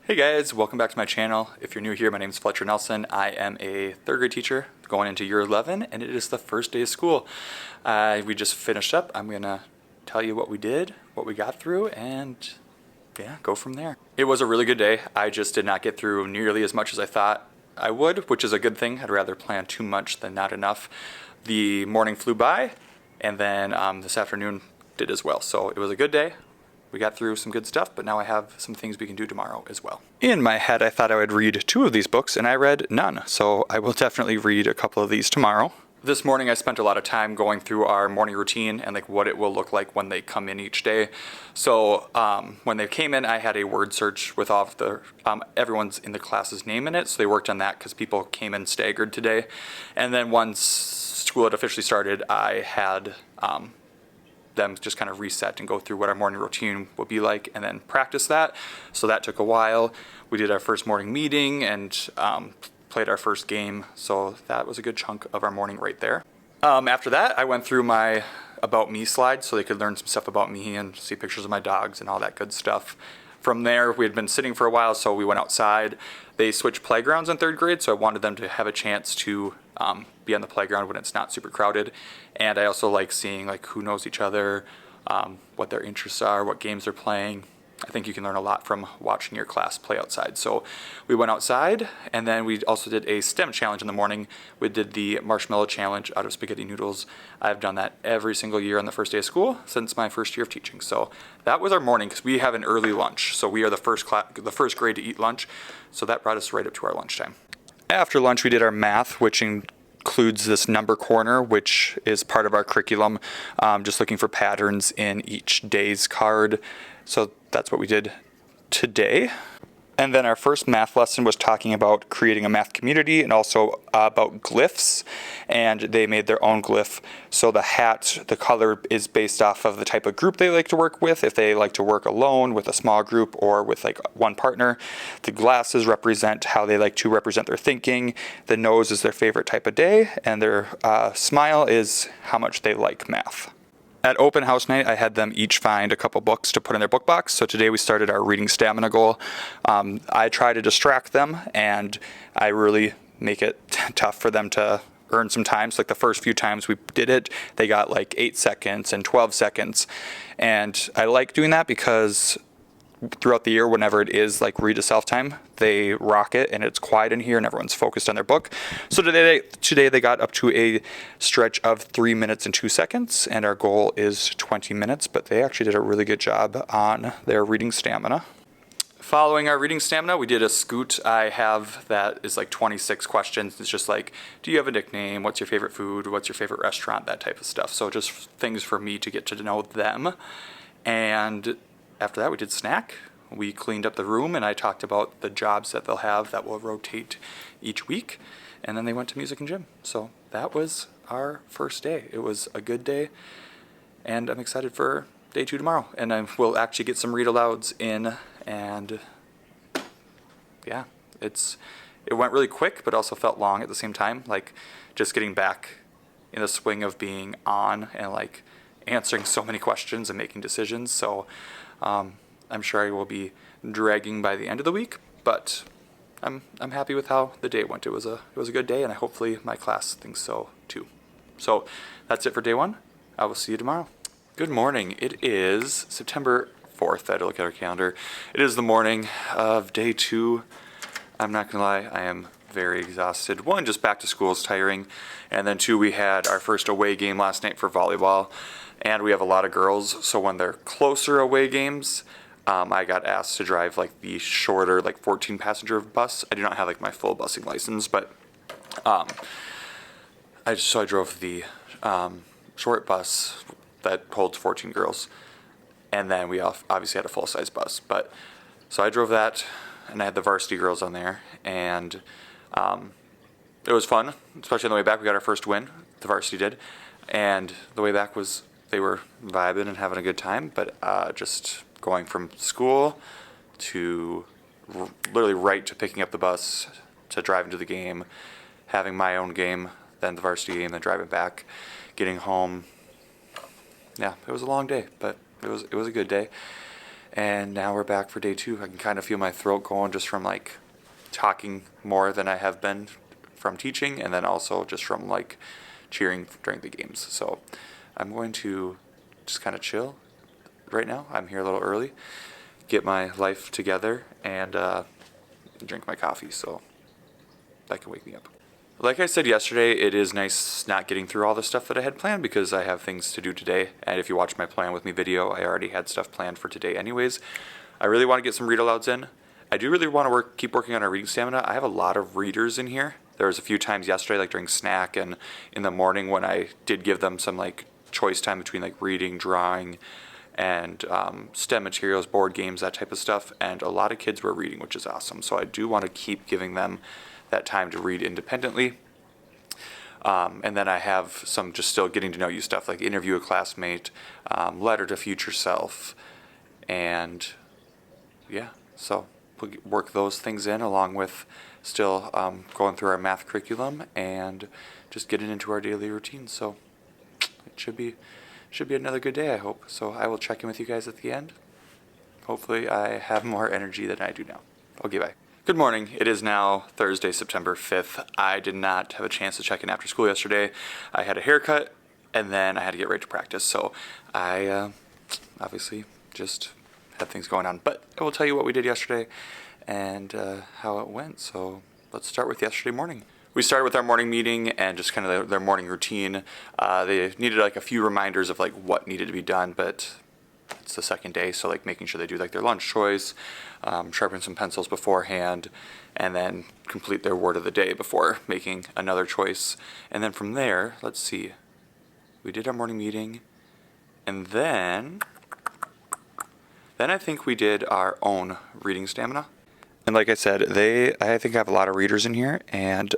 Hey guys, welcome back to my channel. If you're new here, my name is Fletcher Nelson. I am a third grade teacher going into year 11, and it is the first day of school. We just finished up. I'm gonna tell you what we did, what we got through, and yeah, go from there. It was a really good day. I just did not get through nearly as much as I thought I would, which is a good thing. I'd rather plan too much than not enough. The morning flew by, and then this afternoon did as well. So it was a good day. We got through some good stuff, but now I have some things we can do tomorrow as well. In my head, I thought I would read 2 of these books, and I read none. So I will definitely read a couple of these tomorrow. This morning, I spent a lot of time going through our morning routine and like what it will look like when they come in each day. So when they came in, I had a word search with all of the everyone's in the class's name in it. So they worked on that because people came in staggered today. And then once school had officially started, I had them just kind of reset and go through what our morning routine would be like and then practice that. So that took a while. We did our first morning meeting and played our first game. So that was a good chunk of our morning right there. After that, I went through my About Me slide so they could learn some stuff about me and see pictures of my dogs and all that good stuff. From there, we had been sitting for a while, so we went outside. They switched playgrounds in third grade, so I wanted them to have a chance to be on the playground when it's not super crowded. And I also like seeing like who knows each other, what their interests are, what games they're playing. I think you can learn a lot from watching your class play outside. So we went outside, and then we also did a STEM challenge in the morning. We did the marshmallow challenge out of spaghetti noodles. I've done that every single year on the first day of school since my first year of teaching. So that was our morning because we have an early lunch. So we are the first grade to eat lunch. So that brought us right up to our lunchtime. After lunch, we did our math, which includes this number corner, which is part of our curriculum, just looking for patterns in each day's card. So that's what we did today. And then our first math lesson was talking about creating a math community and also about glyphs. And they made their own glyph. So the hat, the color is based off of the type of group they like to work with. If they like to work alone with a small group or with like one partner. The glasses represent how they like to represent their thinking. The nose is their favorite type of day. And their smile is how much they like math. At open house night, I had them each find a couple books to put in their book box. So today we started our reading stamina goal. I try to distract them, and I really make it tough for them to earn some time. So like the first few times we did it, they got like 8 seconds and 12 seconds. And I like doing that because throughout the year, whenever it is like read to self time, they rock it and it's quiet in here and everyone's focused on their book. So today they got up to a stretch of 3 minutes and 2 seconds, and our goal is 20 minutes, but they actually did a really good job on their reading stamina. Following our reading stamina, we did a scoot I have that is like 26 questions. It's just like, do you have a nickname? What's your favorite food? What's your favorite restaurant? That type of stuff. So just things for me to get to know them. And after that, we did snack. We cleaned up the room, and I talked about the jobs that they'll have that will rotate each week. And then they went to music and gym. So that was our first day. It was a good day, and I'm excited for day 2 tomorrow. And I will actually get some read alouds in, and yeah, it went really quick, but also felt long at the same time. Like just getting back in the swing of being on and like answering so many questions and making decisions. So I'm sure I will be dragging by the end of the week, but I'm happy with how the day went. It was a good day, and hopefully my class thinks so too. So that's it for day 1. I will see you tomorrow. Good morning. It is September 4th. I had to look at our calendar. It is the morning of day 2. I'm not gonna lie, I am very exhausted. 1, just back to school is tiring, and then 2, we had our first away game last night for volleyball. And we have a lot of girls, so when they're closer away games, I got asked to drive like the shorter, like 14 passenger bus. I do not have like my full busing license, but I drove the short bus that holds 14 girls, and then we obviously had a full size bus. But so I drove that, and I had the varsity girls on there, and it was fun, especially on the way back. We got our first win, the varsity did, and the way back was. They were vibing and having a good time, but just going from school to literally right to picking up the bus to driving to the game, having my own game, then the varsity game, then driving back, getting home. Yeah, it was a long day, but it was a good day. And now we're back for day 2. I can kind of feel my throat going just from like talking more than I have been from teaching, and then also just from like cheering during the games. So I'm going to just kind of chill right now. I'm here a little early, get my life together, and drink my coffee so that can wake me up. Like I said yesterday, it is nice not getting through all the stuff that I had planned because I have things to do today. And if you watch my plan with me video, I already had stuff planned for today anyways. I really want to get some read alouds in. I do really want to keep working on our reading stamina. I have a lot of readers in here. There was a few times yesterday, like during snack and in the morning, when I did give them some like choice time between like reading, drawing, and STEM materials, board games, that type of stuff. And a lot of kids were reading, which is awesome. So I do want to keep giving them that time to read independently. And then I have some just still getting to know you stuff, like interview a classmate, letter to future self, and yeah, so we'll work those things in along with still going through our math curriculum and just getting into our daily routine. So it should be another good day, I hope. So I will check in with you guys at the end. Hopefully I have more energy than I do now. Okay, bye. Good morning. It is now Thursday, September 5th. I did not have a chance to check in after school yesterday. I had a haircut, and then I had to get right to practice. So I obviously just had things going on. But I will tell you what we did yesterday and how it went. So let's start with yesterday morning. We started with our morning meeting and just kind of their morning routine. They needed like a few reminders of like what needed to be done, but it's the second day, so like making sure they do like their lunch choice, sharpen some pencils beforehand, and then complete their word of the day before making another choice. And then from there, let's see, we did our morning meeting, and then I think we did our own reading stamina. And like I said, I think I have a lot of readers in here, and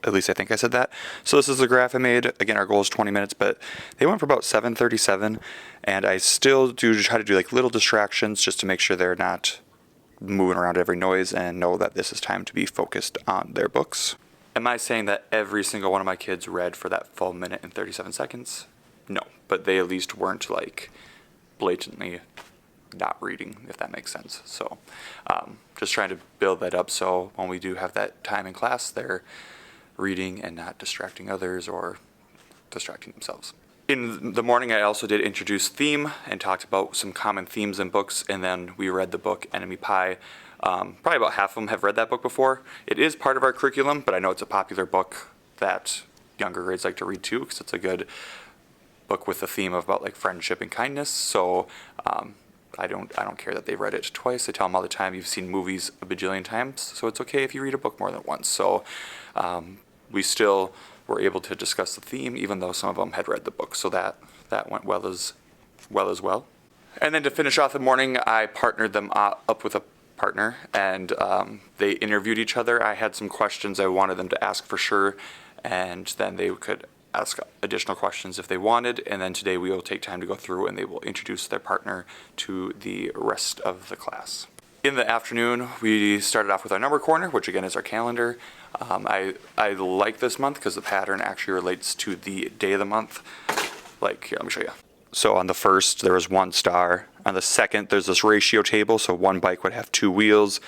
at least I think I said that. So this is the graph I made. Again, our goal is 20 minutes, but they went for about 7:37, and I still do try to do like little distractions just to make sure they're not moving around every noise and know that this is time to be focused on their books. Am I saying that every single one of my kids read for that full minute and 37 seconds? No, but they at least weren't like blatantly not reading, if that makes sense. So just trying to build that up so when we do have that time in class, they're reading and not distracting others or distracting themselves. In the morning, I also did introduce theme and talked about some common themes in books, and then we read the book Enemy Pie. Probably about half of them have read that book before. It is part of our curriculum, but I know it's a popular book that younger grades like to read too, because it's a good book with a theme about like friendship and kindness. So I don't care that they read it twice. I tell them all the time, you've seen movies a bajillion times, so it's okay if you read a book more than once. So we still were able to discuss the theme, even though some of them had read the book. So that went well as well. And then to finish off the morning, I partnered them up with a partner, and they interviewed each other. I had some questions I wanted them to ask for sure, and then they could ask additional questions if they wanted. And then today we will take time to go through and they will introduce their partner to the rest of the class. In the afternoon, we started off with our number corner, which again is our calendar. I like this month because the pattern actually relates to the day of the month. Like, here, let me show you. So on the first, there was 1 star. On the second, there's this ratio table. So one bike would have 2 wheels.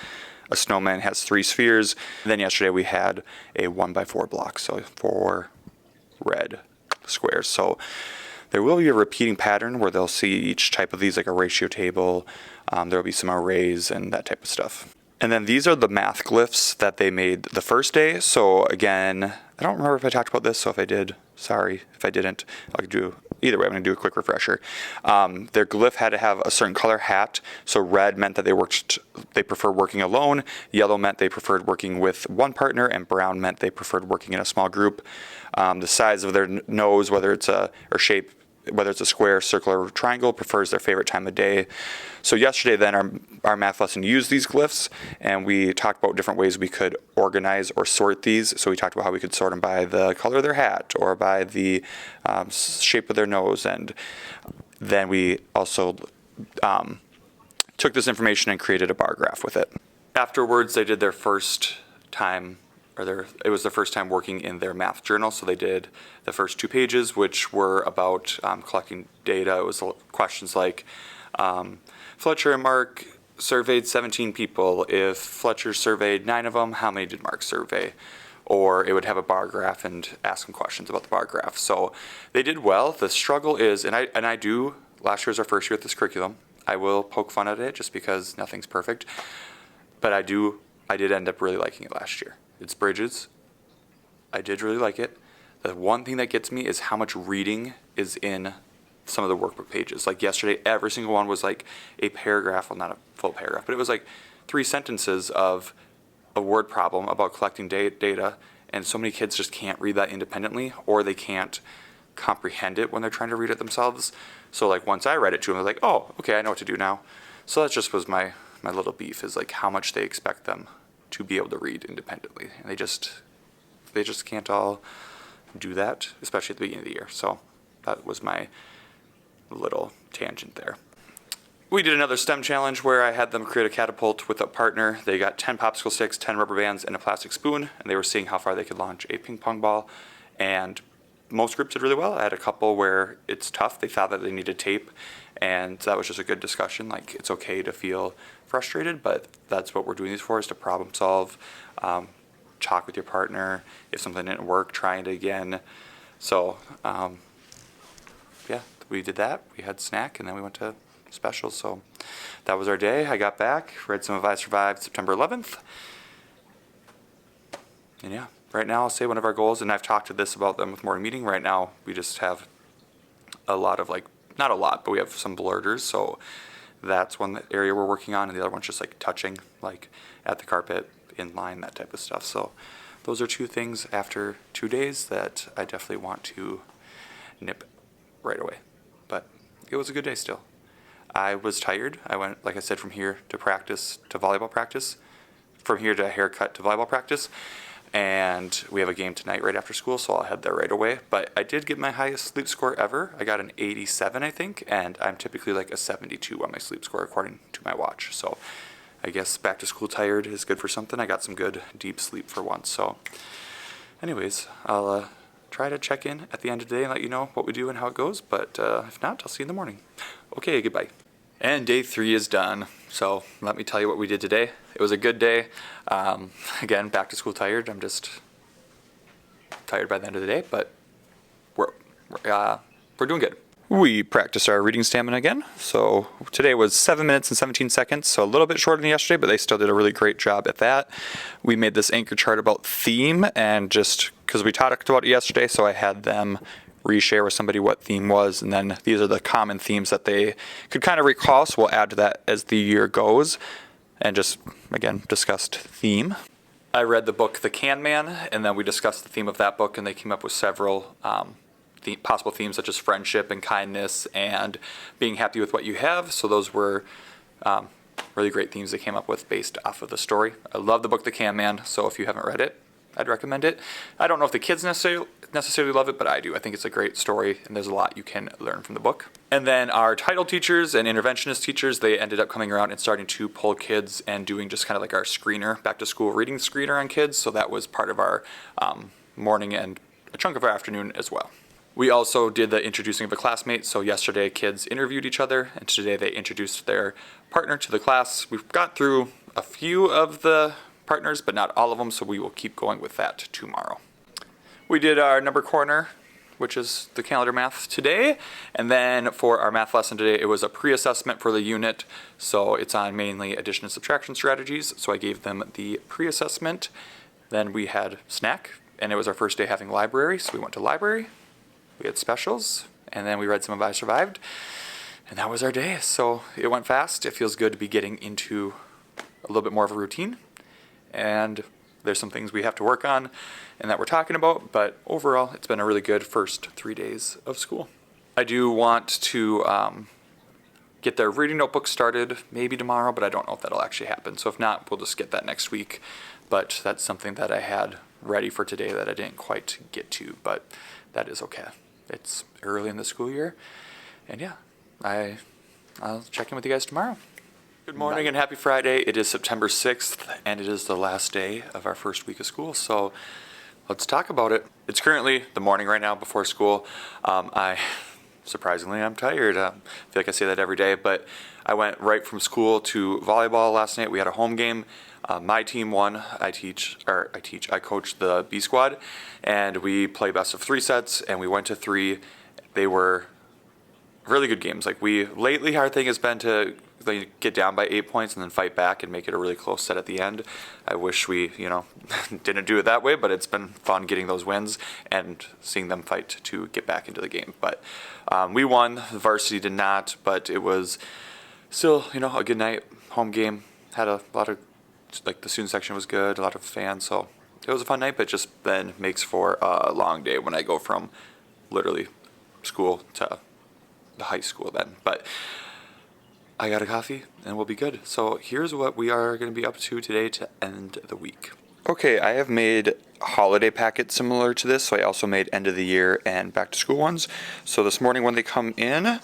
A snowman has 3 spheres. And then yesterday we had a 1x4 block. So 4 red squares. So there will be a repeating pattern where they'll see each type of these, like a ratio table. There will be some arrays and that type of stuff. And then these are the math glyphs that they made the first day. So again, I don't remember if I talked about this, so if I did, sorry. If I didn't, I'll do, either way, I'm going to do a quick refresher. Their glyph had to have a certain color hat. So red meant that they prefer working alone. Yellow meant they preferred working with one partner, and brown meant they preferred working in a small group. The size of their nose, whether it's a square, circle, or triangle, prefers their favorite time of day. So yesterday then our math lesson used these glyphs, and we talked about different ways we could organize or sort these. So we talked about how we could sort them by the color of their hat or by the shape of their nose. And then we also took this information and created a bar graph with it. Afterwards, they did their first time it was their first time working in their math journal. So they did the first 2 pages, which were about collecting data. It was questions like, Fletcher and Mark surveyed 17 people. If Fletcher surveyed 9 of them, how many did Mark survey? Or it would have a bar graph and ask them questions about the bar graph. So they did well. The struggle is, last year was our first year with this curriculum. I will poke fun at it just because nothing's perfect. But I did end up really liking it last year. It's Bridges. I did really like it. The one thing that gets me is how much reading is in some of the workbook pages. Like yesterday, every single one was like a paragraph, well, not a full paragraph, but it was like 3 sentences of a word problem about collecting data, and so many kids just can't read that independently, or they can't comprehend it when they're trying to read it themselves. So like once I read it to them, they're like, oh, okay, I know what to do now. So that just was my little beef, is like how much they expect them to be able to read independently. And they just can't all do that, especially at the beginning of the year. So that was my little tangent there. We did another STEM challenge where I had them create a catapult with a partner. They got 10 popsicle sticks, 10 rubber bands, and a plastic spoon, and they were seeing how far they could launch a ping pong ball. And most groups did really well. I had a couple where it's tough. They thought that they needed tape, and that was just a good discussion. Like, it's okay to feel frustrated, but that's what we're doing these for, is to problem solve, talk with your partner. If something didn't work, try it again. So, yeah, we did that. We had snack, and then we went to specials. So that was our day. I got back, read some of I Survived September 11th. And yeah, right now I'll say one of our goals, and I've talked to this about them with morning meeting. Right now we just have a lot of not a lot, but we have some blurters. So that's one area we're working on, and the other one's just like touching, like at the carpet, in line, that type of stuff. So those are 2 things after 2 days that I definitely want to nip right away. But it was a good day still. I was tired. I went, like I said, from here to practice to volleyball practice, from here to haircut to volleyball practice, and we have a game tonight right after school, so I'll head there right away. But I did get my highest sleep score ever. I got an 87, I think, and I'm typically like a 72 on my sleep score according to my watch. So I guess back to school tired is good for something. I got some good deep sleep for once. So anyways, I'll try to check in at the end of the day and let you know what we do and how it goes. But if not, I'll see you in the morning. Okay, goodbye. And day 3 is done. So let me tell you what we did today. It was a good day. Again, back to school tired. I'm just tired by the end of the day, but we're doing good. We practiced our reading stamina again. So today was 7 minutes and 17 seconds, so a little bit shorter than yesterday, but they still did a really great job at that. We made this anchor chart about theme, and just because we talked about it yesterday, so I had them reshare with somebody what theme was, and then these are the common themes that they could kind of recall, so we'll add to that as the year goes, and just, again, discussed theme. I read the book The Can Man, and then we discussed the theme of that book, and they came up with several possible themes such as friendship and kindness and being happy with what you have. So those were really great themes they came up with based off of the story. I love the book The Can Man, so if you haven't read it, I'd recommend it. I don't know if the kids necessarily love it, but I do. I think it's a great story, and there's a lot you can learn from the book. And then our title teachers and interventionist teachers, they ended up coming around and starting to pull kids and doing just kind of like our screener, back to school reading screener on kids. So that was part of our morning and a chunk of our afternoon as well. We also did the introducing of a classmate. So yesterday kids interviewed each other, and today they introduced their partner to the class. We've got through a few of the partners, but not all of them, so we will keep going with that tomorrow. We did our number corner, which is the calendar math today, and then for our math lesson today, it was a pre-assessment for the unit, so it's on mainly addition and subtraction strategies, so I gave them the pre-assessment. Then we had snack, and it was our first day having library, so we went to library. We had specials, and then we read some of I Survived, and that was our day. So it went fast. It feels good to be getting into a little bit more of a routine, and there's some things we have to work on and that we're talking about, but overall, it's been a really good first 3 days of school. I do want to get their reading notebook started maybe tomorrow, but I don't know if that'll actually happen. So if not, we'll just get that next week. But that's something that I had ready for today that I didn't quite get to, but that is okay. It's early in the school year, and yeah, I'll check in with you guys tomorrow. Good morning and happy Friday. It is September 6th, and it is the last day of our first week of school, so let's talk about it. It's currently the morning right now before school. I surprisingly, I'm tired. I feel like I say that every day, but I went right from school to volleyball last night. We had a home game. My team won. I coach the B squad, and we play best of 3 sets, and we went to 3. They were really good games. Lately, our thing has been to get down by 8 points and then fight back and make it a really close set at the end. I wish we, didn't do it that way, but it's been fun getting those wins and seeing them fight to get back into the game. But we won. The varsity did not, but it was still, a good night. Home game. Had a lot of, the student section was good, a lot of fans, so it was a fun night, but just then makes for a long day when I go from literally school to the high school then. But I got a coffee and we'll be good. So here's what we are going to be up to today to end the week. Okay, I have made holiday packets similar to this, so I also made end of the year and back to school ones. So this morning when they come in,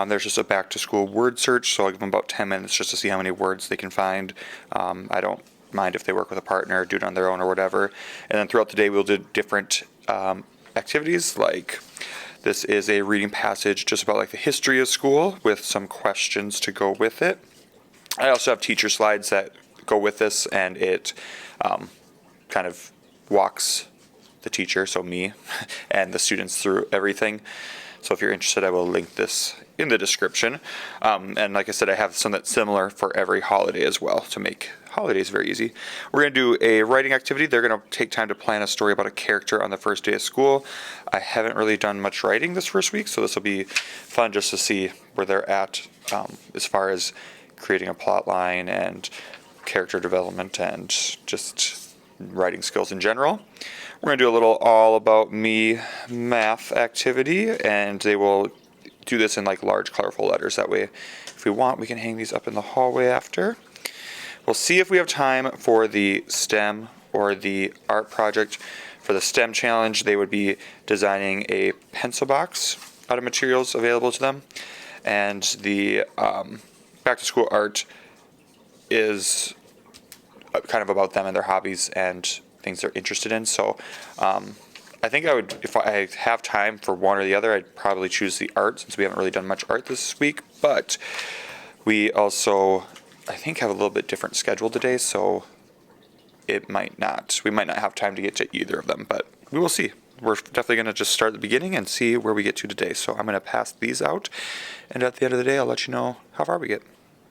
there's just a back to school word search, so I'll give them about 10 minutes just to see how many words they can find. I don't mind if they work with a partner, do it on their own or whatever. And then throughout the day we'll do different activities, like this is a reading passage just about the history of school with some questions to go with it. I also have teacher slides that go with this, and it kind of walks the teacher, so me, and the students through everything. So if you're interested, I will link this in the description. And like I said, I have some that's similar for every holiday as well to make holidays very easy. We're going to do a writing activity. They're going to take time to plan a story about a character on the first day of school. I haven't really done much writing this first week, so this will be fun just to see where they're at as far as creating a plot line and character development and just writing skills in general. We're going to do a little all about me math activity, and they will do this in large colorful letters. That way, if we want, we can hang these up in the hallway after. We'll see if we have time for the STEM or the art project. For the STEM challenge, they would be designing a pencil box out of materials available to them. And the back to school art is kind of about them and their hobbies and things they're interested in. So I think I would, if I have time for one or the other, I'd probably choose the art since we haven't really done much art this week. But we also, I think, have a little bit different schedule today, so we might not have time to get to either of them, but we will see. We're definitely going to just start at the beginning and see where we get to today. So I'm going to pass these out, and at the end of the day, I'll let you know how far we get.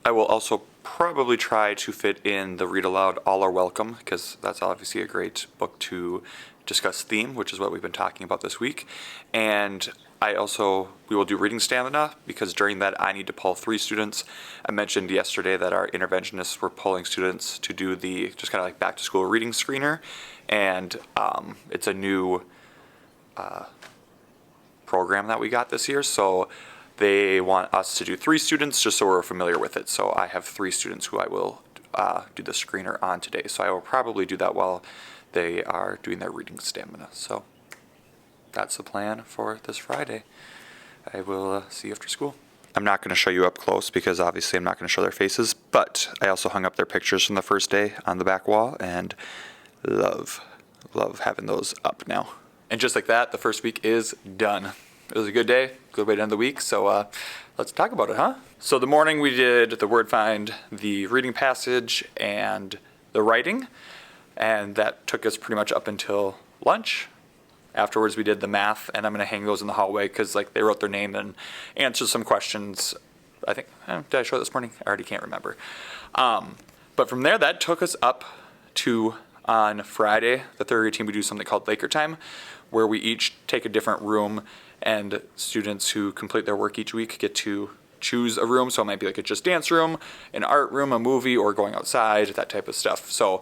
I will also probably try to fit in the read aloud All Are Welcome, because that's obviously a great book to discuss theme, which is what we've been talking about this week. And we will do reading stamina, because during that I need to pull 3 students. I mentioned yesterday that our interventionists were pulling students to do the just kind of back to school reading screener, and it's a new program that we got this year, so they want us to do 3 students just so we're familiar with it. So I have 3 students who I will do the screener on today, so I will probably do that while they are doing their reading stamina. So that's the plan for this Friday. I will see you after school. I'm not going to show you up close because obviously I'm not going to show their faces, but I also hung up their pictures from the first day on the back wall, and love having those up now. And just like that, the first week is done. It was a good day, good way to end the week, so let's talk about it, huh? So the morning we did the word find, the reading passage, and the writing, and that took us pretty much up until lunch. Afterwards we did the math, and I'm going to hang those in the hallway because they wrote their name and answered some questions. I think, did I show it this morning? I already can't remember. But from there, that took us up to, on Friday, the third grade team, we do something called Laker Time, where we each take a different room, and students who complete their work each week get to choose a room. So it might be a just dance room, an art room, a movie, or going outside, that type of stuff. So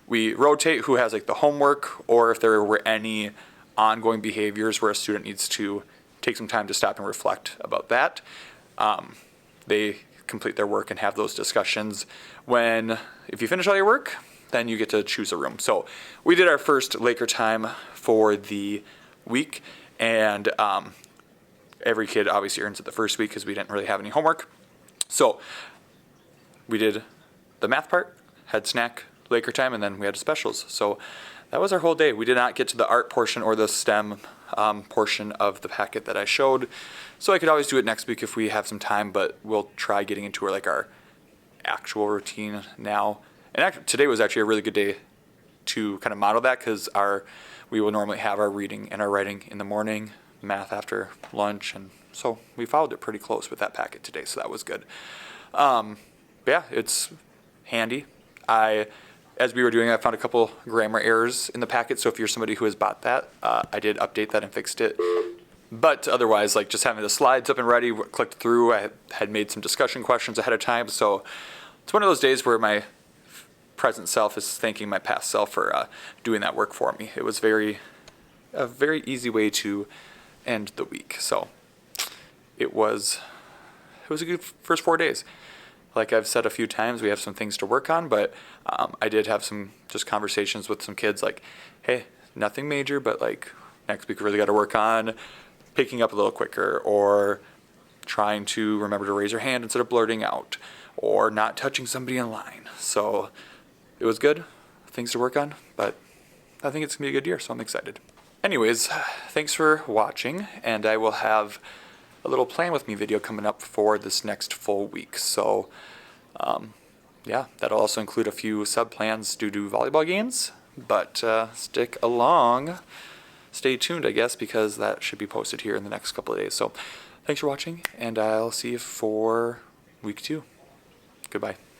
we rotate who has the homework, or if there were any ongoing behaviors where a student needs to take some time to stop and reflect about that. They complete their work and have those discussions. If you finish all your work, then you get to choose a room. So we did our first Laker Time for the week, and every kid obviously earns it the first week because we didn't really have any homework. So we did the math part, had snack, Laker time, and then we had specials. So that was our whole day. We did not get to the art portion or the STEM portion of the packet that I showed. So I could always do it next week if we have some time, but we'll try getting into our actual routine now. And today was actually a really good day to kind of model that, because we will normally have our reading and our writing in the morning, math after lunch, and so we followed it pretty close with that packet today, so that was good. Yeah, it's handy. As we were doing, I found a couple grammar errors in the packet, so if you're somebody who has bought that, I did update that and fixed it. But otherwise, just having the slides up and ready, clicked through, I had made some discussion questions ahead of time, so it's one of those days where my present self is thanking my past self for doing that work for me. It was a very easy way to end the week, so it was a good first 4 days. Like I've said a few times, we have some things to work on, but I did have some just conversations with some kids hey, nothing major, but next week we really got to work on picking up a little quicker, or trying to remember to raise your hand instead of blurting out, or not touching somebody in line. So it was good, things to work on, but I think it's going to be a good year, so I'm excited. Anyways, thanks for watching, and I will have a little plan with me video coming up for this next full week. So yeah, that'll also include a few sub plans due to volleyball games, but stick along, stay tuned, I guess, because that should be posted here in the next couple of days. So thanks for watching, and I'll see you for week 2. Goodbye.